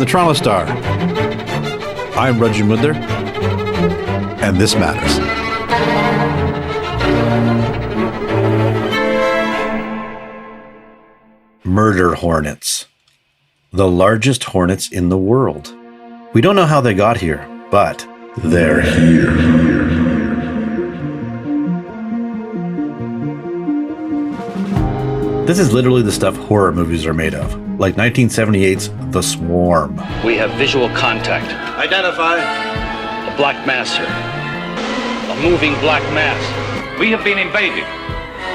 the Toronto Star. I'm Reggie Mudler, and this matters. Murder hornets. The largest hornets in the world. We don't know how they got here, but they're here. This is literally the stuff horror movies are made of, like 1978's The Swarm. We have visual contact. Identify. A black mass, sir. A moving black mass. We have been invaded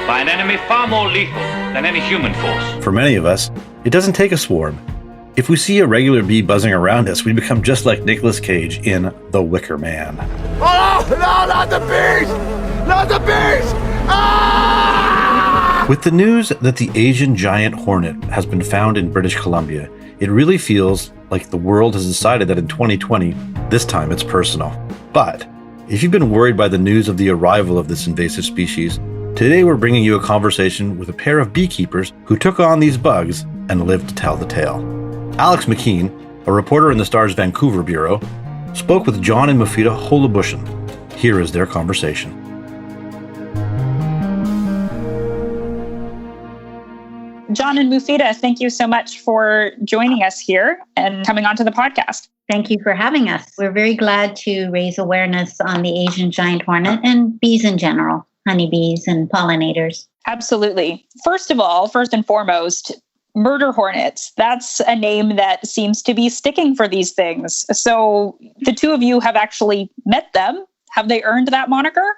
by an enemy far more lethal than any human force. For many of us, it doesn't take a swarm. If we see a regular bee buzzing around us, we become just like Nicolas Cage in The Wicker Man. Oh, no, not the bees! Not the bees! Ah! With the news that the Asian giant hornet has been found in British Columbia, it really feels like the world has decided that in 2020, this time it's personal. But if you've been worried by the news of the arrival of this invasive species, today we're bringing you a conversation with a pair of beekeepers who took on these bugs and lived to tell the tale. Alex McKeen, a reporter in the Star's Vancouver bureau, spoke with John and Moufida Holubeshen. Here is their conversation. John and Moufida, thank you so much for joining us here and coming onto the podcast. Thank you for having us. We're very glad to raise awareness on the Asian giant hornet and bees in general, honeybees and pollinators. Absolutely. First and foremost, murder hornets. That's a name that seems to be sticking for these things. So the two of you have actually met them. Have they earned that moniker?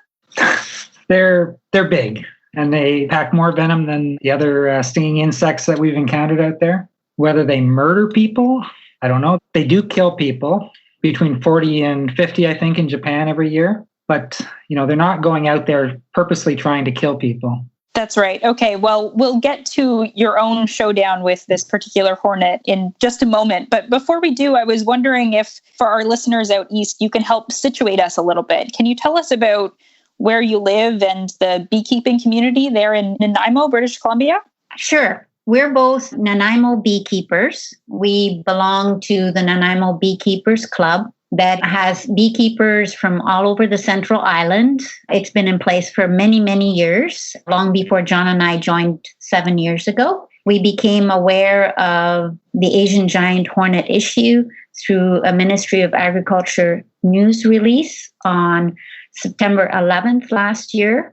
They're big. And they pack more venom than the other stinging insects that we've encountered out there. Whether they murder people, I don't know. They do kill people, between 40 and 50, I think, in Japan every year. But, they're not going out there purposely trying to kill people. That's right. Okay, well, we'll get to your own showdown with this particular hornet in just a moment. But before we do, I was wondering if, for our listeners out east, you can help situate us a little bit. Can you tell us about where you live and the beekeeping community there in Nanaimo, British Columbia? Sure. We're both Nanaimo beekeepers. We belong to the Nanaimo Beekeepers Club that has beekeepers from all over the Central Island. It's been in place for many, many years, long before John and I joined 7 years ago. We became aware of the Asian giant hornet issue through a Ministry of Agriculture news release on September 11th last year,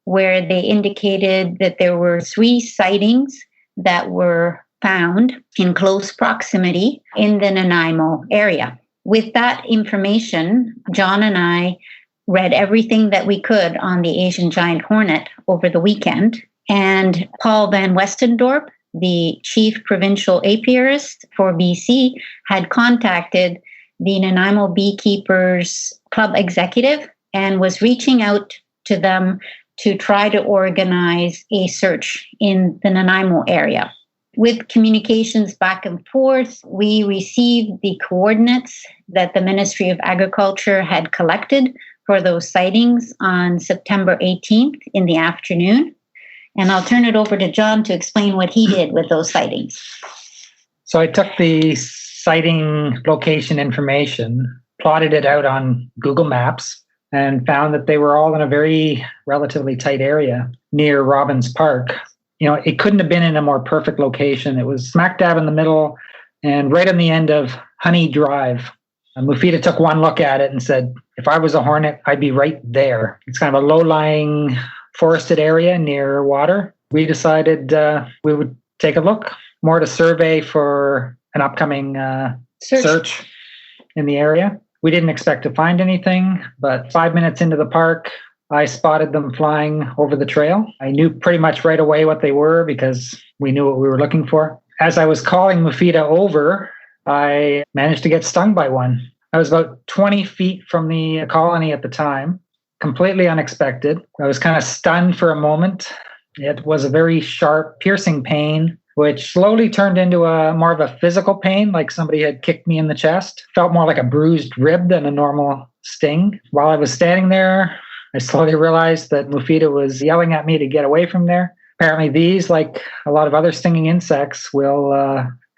where they indicated that there were 3 sightings that were found in close proximity in the Nanaimo area. With that information, John and I read everything that we could on the Asian giant hornet over the weekend, and Paul Van Westendorp, the chief provincial apiarist for BC, had contacted the Nanaimo Beekeepers Club executive and was reaching out to them to try to organize a search in the Nanaimo area. With communications back and forth, we received the coordinates that the Ministry of Agriculture had collected for those sightings on September 18th in the afternoon. And I'll turn it over to John to explain what he did with those sightings. So I took the sighting location information, plotted it out on Google Maps, and found that they were all in a very relatively tight area near Robbins Park. It couldn't have been in a more perfect location. It was smack dab in the middle and right on the end of Honey Drive. Moufida took one look at it and said, if I was a hornet, I'd be right there. It's kind of a low-lying forested area near water. We decided we would take a look, more to survey for an upcoming search in the area. We didn't expect to find anything, but 5 minutes into the park, I spotted them flying over the trail. I knew pretty much right away what they were because we knew what we were looking for. As I was calling Moufida over, I managed to get stung by one. I was about 20 feet from the colony at the time, completely unexpected. I was kind of stunned for a moment. It was a very sharp, piercing pain, which slowly turned into more of a physical pain, like somebody had kicked me in the chest. Felt more like a bruised rib than a normal sting. While I was standing there, I slowly realized that Moufida was yelling at me to get away from there. Apparently these, like a lot of other stinging insects, will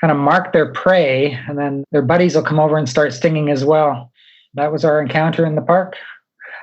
kind of mark their prey, and then their buddies will come over and start stinging as well. That was our encounter in the park.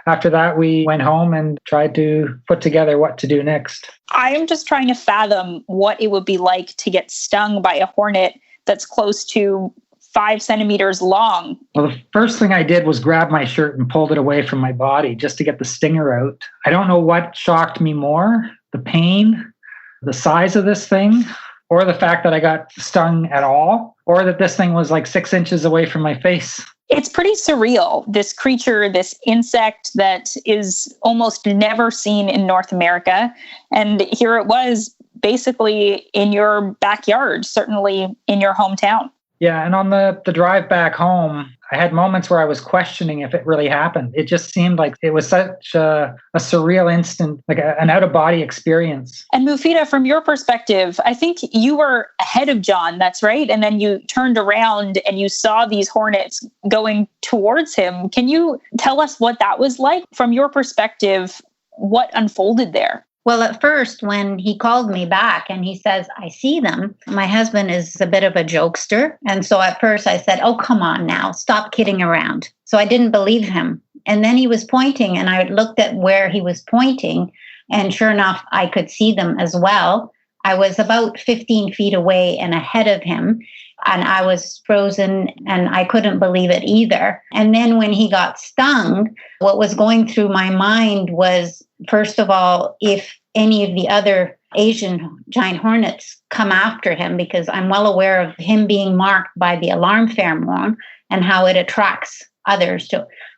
After that, we went home and tried to put together what to do next. I am just trying to fathom what it would be like to get stung by a hornet that's close to 5 centimeters long. Well, the first thing I did was grab my shirt and pulled it away from my body just to get the stinger out. I don't know what shocked me more, the pain, the size of this thing, or the fact that I got stung at all, or that this thing was like 6 inches away from my face. It's pretty surreal, this creature, this insect that is almost never seen in North America. And here it was basically in your backyard, certainly in your hometown. Yeah, and on the drive back home, I had moments where I was questioning if it really happened. It just seemed like it was such a surreal instant, like an out-of-body experience. And Moufida, from your perspective, I think you were ahead of John, that's right? And then you turned around and you saw these hornets going towards him. Can you tell us what that was like? From your perspective, what unfolded there? Well, at first, when he called me back and he says, I see them, my husband is a bit of a jokester. And so at first I said, oh, come on now, stop kidding around. So I didn't believe him. And then he was pointing and I looked at where he was pointing. And sure enough, I could see them as well. I was about 15 feet away and ahead of him. And I was frozen and I couldn't believe it either. And then when he got stung, what was going through my mind was, first of all, if any of the other Asian giant hornets come after him, because I'm well aware of him being marked by the alarm pheromone and how it attracts others.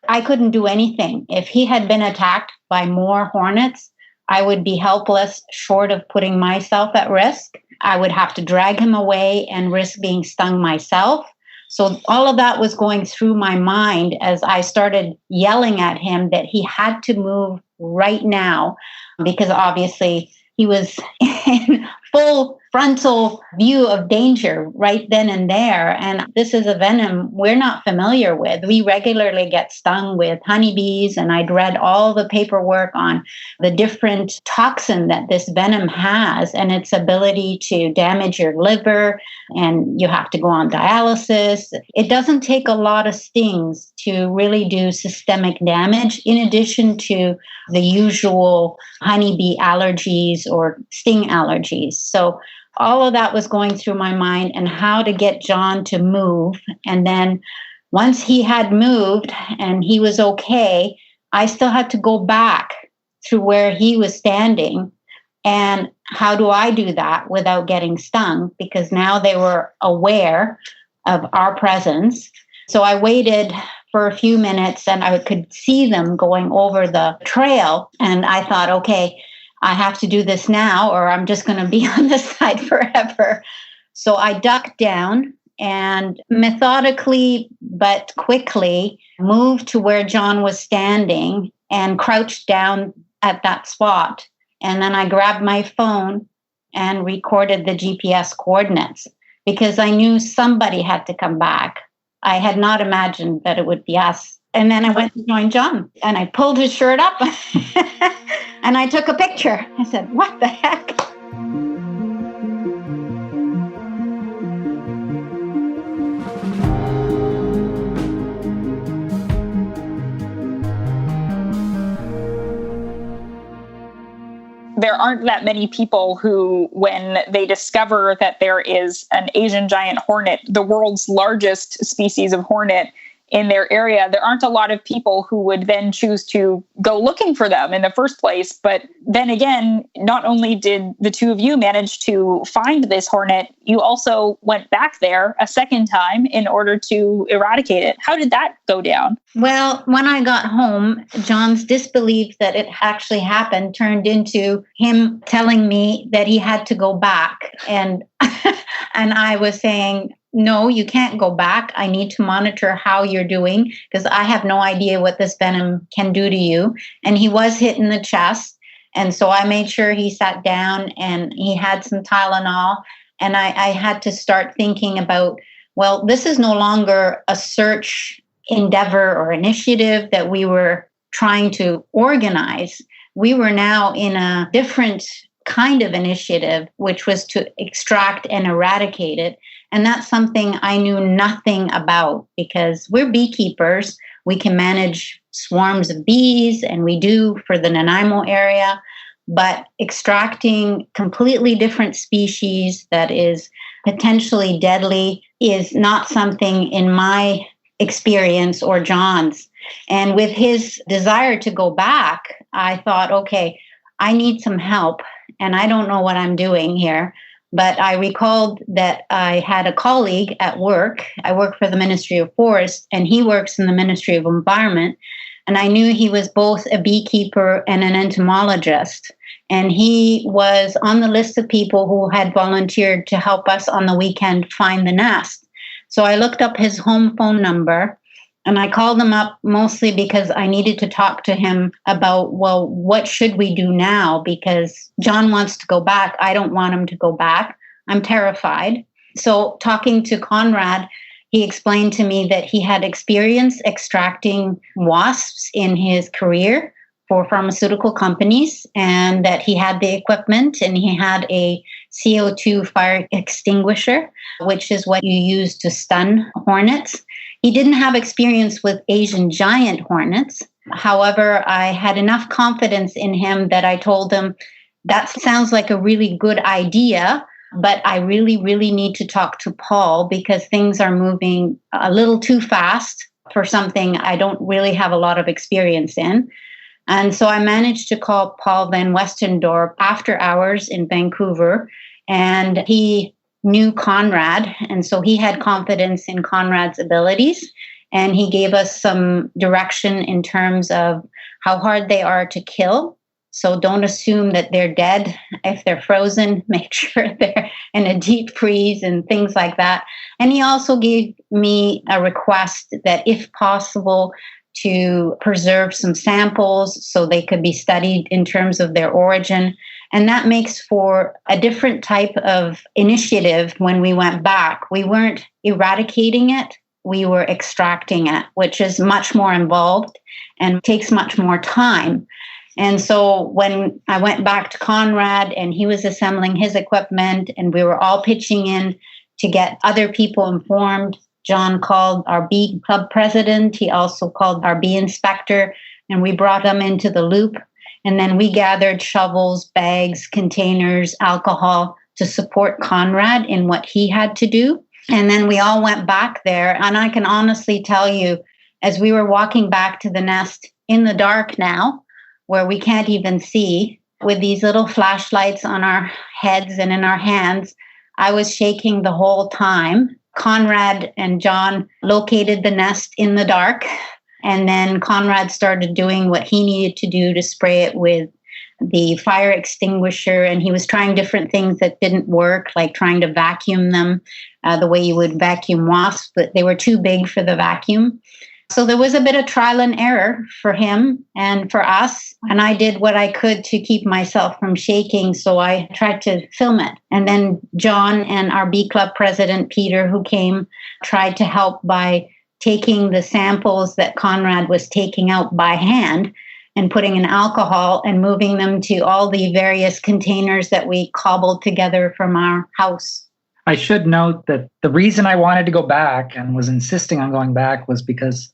I couldn't do anything. If he had been attacked by more hornets, I would be helpless, short of putting myself at risk. I would have to drag him away and risk being stung myself. So all of that was going through my mind as I started yelling at him that he had to move right now, because obviously he was in full frontal view of danger right then and there. And this is a venom we're not familiar with. We regularly get stung with honeybees, and I'd read all the paperwork on the different toxin that this venom has and its ability to damage your liver, and you have to go on dialysis. It doesn't take a lot of stings to really do systemic damage, in addition to the usual honeybee allergies or sting allergies. So all of that was going through my mind, and how to get John to move. And then once he had moved and he was okay, I still had to go back through where he was standing. And how do I do that without getting stung? Because now they were aware of our presence. So I waited for a few minutes and I could see them going over the trail. And I thought, okay, I have to do this now or I'm just going to be on this side forever. So I ducked down and methodically but quickly moved to where John was standing and crouched down at that spot. And then I grabbed my phone and recorded the GPS coordinates because I knew somebody had to come back. I had not imagined that it would be us. And then I went to join John and I pulled his shirt up and I took a picture. I said, what the heck? There aren't that many people who, when they discover that there is an Asian giant hornet, the world's largest species of hornet in their area, there aren't a lot of people who would then choose to go looking for them in the first place. But then again, not only did the two of you manage to find this hornet, you also went back there a second time in order to eradicate it. How did that go down? Well, when I got home, John's disbelief that it actually happened turned into him telling me that he had to go back. And I was saying, no, you can't go back. I need to monitor how you're doing because I have no idea what this venom can do to you. And he was hit in the chest. And so I made sure he sat down and he had some Tylenol. And I had to start thinking about, well, this is no longer a search endeavor or initiative that we were trying to organize. We were now in a different kind of initiative, which was to extract and eradicate it. And that's something I knew nothing about because we're beekeepers. We can manage swarms of bees, and we do for the Nanaimo area. But extracting completely different species that is potentially deadly is not something in my experience or John's. And with his desire to go back, I thought, okay, I need some help, and I don't know what I'm doing here. But I recalled that I had a colleague at work. I work for the Ministry of Forest, and he works in the Ministry of Environment. And I knew he was both a beekeeper and an entomologist. And he was on the list of people who had volunteered to help us on the weekend find the nest. So I looked up his home phone number, and I called him up mostly because I needed to talk to him about, well, what should we do now? Because John wants to go back. I don't want him to go back. I'm terrified. So talking to Conrad, he explained to me that he had experience extracting wasps in his career for pharmaceutical companies, and that he had the equipment and he had a CO2 fire extinguisher, which is what you use to stun hornets. He didn't have experience with Asian giant hornets. However, I had enough confidence in him that I told him, that sounds like a really good idea, but I really, really need to talk to Paul because things are moving a little too fast for something I don't really have a lot of experience in. And so I managed to call Paul Van Westendorp after hours in Vancouver, and he knew Conrad. And so he had confidence in Conrad's abilities, and he gave us some direction in terms of how hard they are to kill. So don't assume that they're dead. If they're frozen, make sure they're in a deep freeze and things like that. And he also gave me a request that if possible, to preserve some samples so they could be studied in terms of their origin. And that makes for a different type of initiative when we went back. We weren't eradicating it, we were extracting it, which is much more involved and takes much more time. And so when I went back to Conrad and he was assembling his equipment and we were all pitching in to get other people informed, John called our bee club president. He also called our bee inspector, and we brought them into the loop. And then we gathered shovels, bags, containers, alcohol to support Conrad in what he had to do. And then we all went back there. And I can honestly tell you, as we were walking back to the nest in the dark now, where we can't even see, with these little flashlights on our heads and in our hands, I was shaking the whole time. Conrad and John located the nest in the dark, and then Conrad started doing what he needed to do to spray it with the fire extinguisher, and he was trying different things that didn't work, like trying to vacuum them the way you would vacuum wasps, but they were too big for the vacuum. So there was a bit of trial and error for him and for us. And I did what I could to keep myself from shaking. So I tried to film it. And then John and our bee club president, Peter, who came, tried to help by taking the samples that Conrad was taking out by hand and putting in alcohol and moving them to all the various containers that we cobbled together from our house. I should note that the reason I wanted to go back and was insisting on going back was because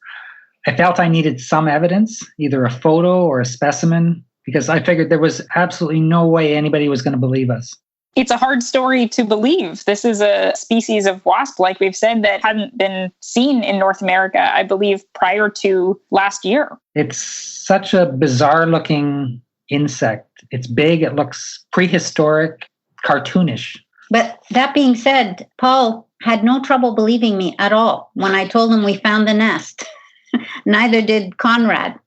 I felt I needed some evidence, either a photo or a specimen, because I figured there was absolutely no way anybody was going to believe us. It's a hard story to believe. This is a species of wasp, like we've said, that hadn't been seen in North America, I believe, prior to last year. It's such a bizarre looking insect. It's big, it looks prehistoric, cartoonish. But that being said, Paul had no trouble believing me at all when I told him we found the nest. Neither did Conrad.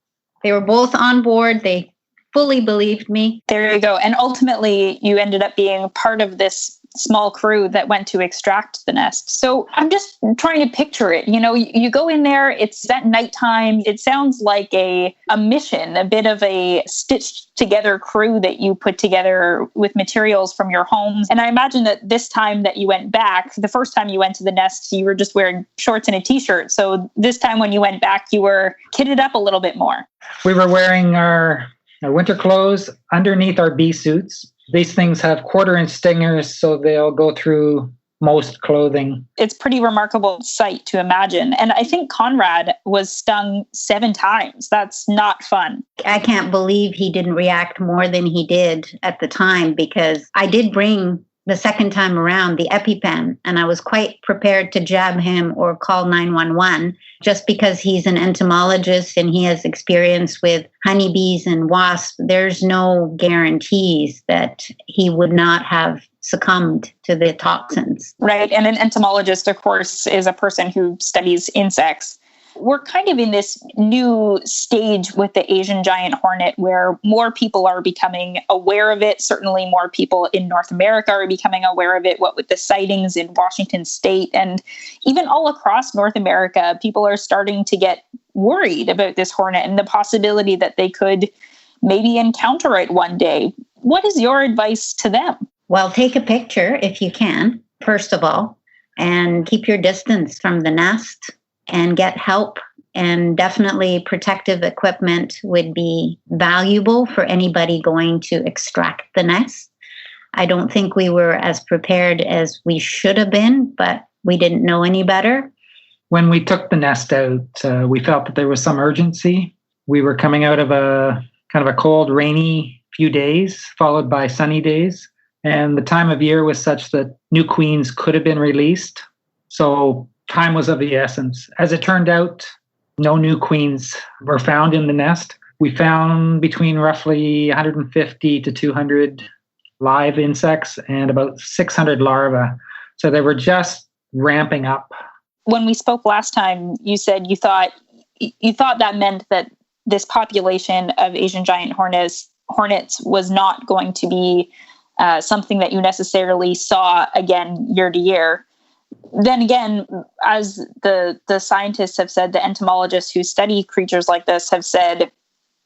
They were both on board. They fully believed me. There you go. And ultimately, you ended up being part of this small crew that went to extract the nest. So I'm just trying to picture it. You know, you go in there, it's at nighttime. It sounds like a mission, a bit of a stitched together crew that you put together with materials from your homes. And I imagine that this time that you went back, the first time you went to the nest, you were just wearing shorts and a t-shirt. So this time when you went back, you were kitted up a little bit more. We were wearing our Our winter clothes underneath our bee suits. These things have 1/4-inch stingers, so they'll go through most clothing. It's a pretty remarkable sight to imagine. And I think Conrad was stung 7 times. That's not fun. I can't believe he didn't react more than he did at the time, because I did bring the second time around the EpiPen, and I was quite prepared to jab him or call 911 just because he's an entomologist and he has experience with honeybees and wasps. There's no guarantees that he would not have succumbed to the toxins. Right. And an entomologist, of course, is a person who studies insects. We're kind of in this new stage with the Asian giant hornet where more people are becoming aware of it. Certainly more people in North America are becoming aware of it, what with the sightings in Washington state. And even all across North America, people are starting to get worried about this hornet and the possibility that they could maybe encounter it one day. What is your advice to them? Well, take a picture if you can, first of all, and keep your distance from the nest and get help. And definitely protective equipment would be valuable for anybody going to extract the nest. I don't think we were as prepared as we should have been, but we didn't know any better. When we took the nest out, we felt that there was some urgency. We were coming out of a kind of a cold, rainy few days, followed by sunny days. And the time of year was such that new queens could have been released. So time was of the essence. As it turned out, no new queens were found in the nest. We found between roughly 150 to 200 live insects and about 600 larvae. So they were just ramping up. When we spoke last time, you said you thought that meant that this population of Asian giant hornets was not going to be something that you necessarily saw again year to year. Then again, as the scientists have said, the entomologists who study creatures like this have said,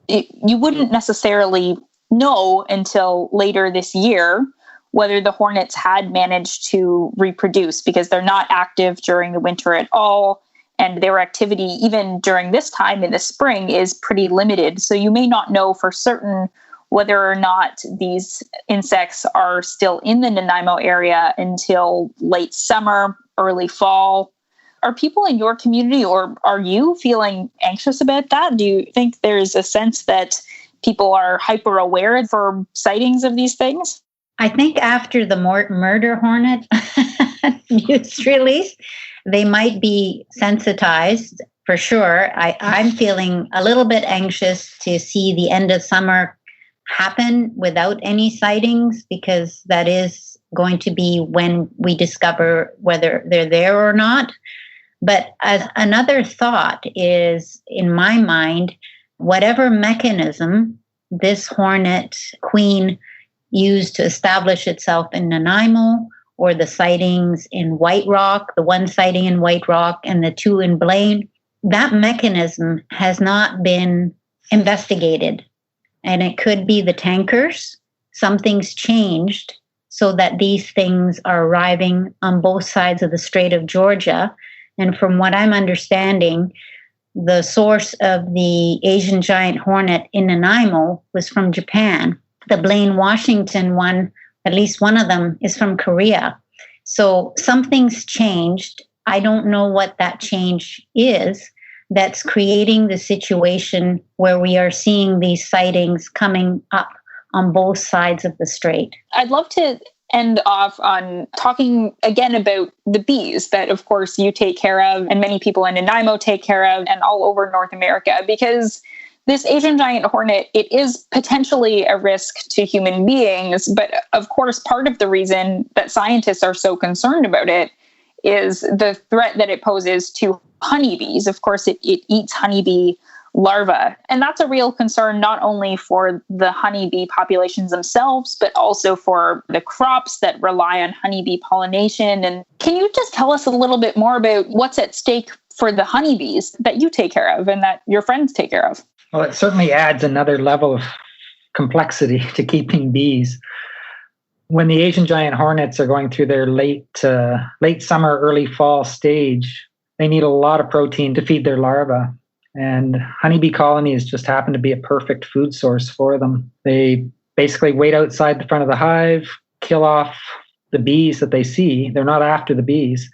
you wouldn't necessarily know until later this year whether the hornets had managed to reproduce, because they're not active during the winter at all. And their activity, even during this time in the spring, is pretty limited. So you may not know for certain whether or not these insects are still in the Nanaimo area until late summer, early fall. Are people in your community, or are you feeling anxious about that? Do you think there's a sense that people are hyper aware for sightings of these things? I think after the murder hornet news release, they might be sensitized for sure. I'm feeling a little bit anxious to see the end of summer happen without any sightings, because that is going to be when we discover whether they're there or not. But as another thought is, in my mind, whatever mechanism this hornet queen used to establish itself in Nanaimo, or the sightings in White Rock, the one sighting in White Rock and the 2 in Blaine, that mechanism has not been investigated. And it could be the tankers. Something's changed so that these things are arriving on both sides of the Strait of Georgia. And from what I'm understanding, the source of the Asian giant hornet in Nanaimo was from Japan. The Blaine, Washington one, at least one of them, is from Korea. So something's changed. I don't know what that change is that's creating the situation where we are seeing these sightings coming up on both sides of the strait. I'd love to end off on talking again about the bees that, of course, you take care of and many people in Nanaimo take care of and all over North America, because this Asian giant hornet, it is potentially a risk to human beings. But of course, part of the reason that scientists are so concerned about it is the threat that it poses to honeybees. Of course, it eats honeybee larvae. And that's a real concern, not only for the honeybee populations themselves, but also for the crops that rely on honeybee pollination. And can you just tell us a little bit more about what's at stake for the honeybees that you take care of and that your friends take care of? Well, it certainly adds another level of complexity to keeping bees. When the Asian giant hornets are going through their late summer, early fall stage, they need a lot of protein to feed their larvae. And honeybee colonies just happen to be a perfect food source for them. They basically wait outside the front of the hive, kill off the bees that they see. They're not after the bees.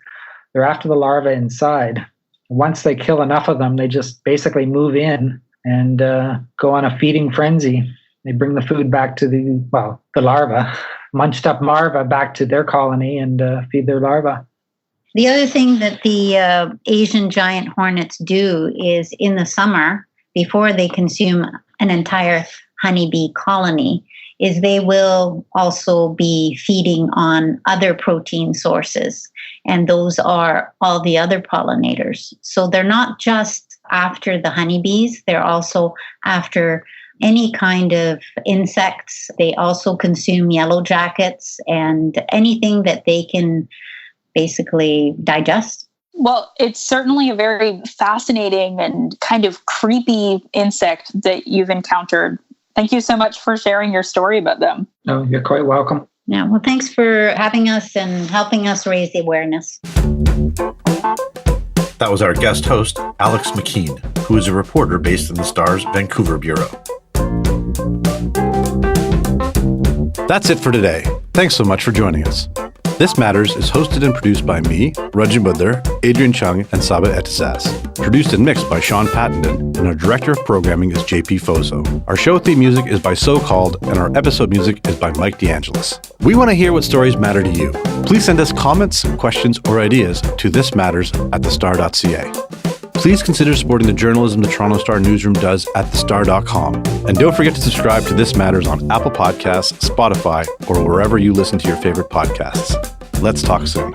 They're after the larvae inside. Once they kill enough of them, they just basically move in and go on a feeding frenzy. They bring the food back to the larva, munched up larva back to their colony and feed their larva. The other thing that the Asian giant hornets do is in the summer, before they consume an entire honeybee colony, is they will also be feeding on other protein sources. And those are all the other pollinators. So they're not just after the honeybees, they're also after any kind of insects. They also consume yellow jackets and anything that they can basically digest. Well, it's certainly a very fascinating and kind of creepy insect that you've encountered. Thank you so much for sharing your story about them. Oh, you're quite welcome. Yeah, well, thanks for having us and helping us raise the awareness. That was our guest host, Alex McKeen, who is a reporter based in the Star's Vancouver bureau. That's it for today. Thanks so much for joining us. This Matters is hosted and produced by me, Raju Mudler, Adrian Chung, and Saba Etisas. Produced and mixed by Sean Pattenden, and our director of programming is JP Foso. Our show theme music is by So Called, and our episode music is by Mike DeAngelis. We want to hear what stories matter to you. Please send us comments, questions, or ideas to thismatters@thestar.ca. Please consider supporting the journalism the Toronto Star newsroom does at thestar.com. And don't forget to subscribe to This Matters on Apple Podcasts, Spotify, or wherever you listen to your favorite podcasts. Let's talk soon.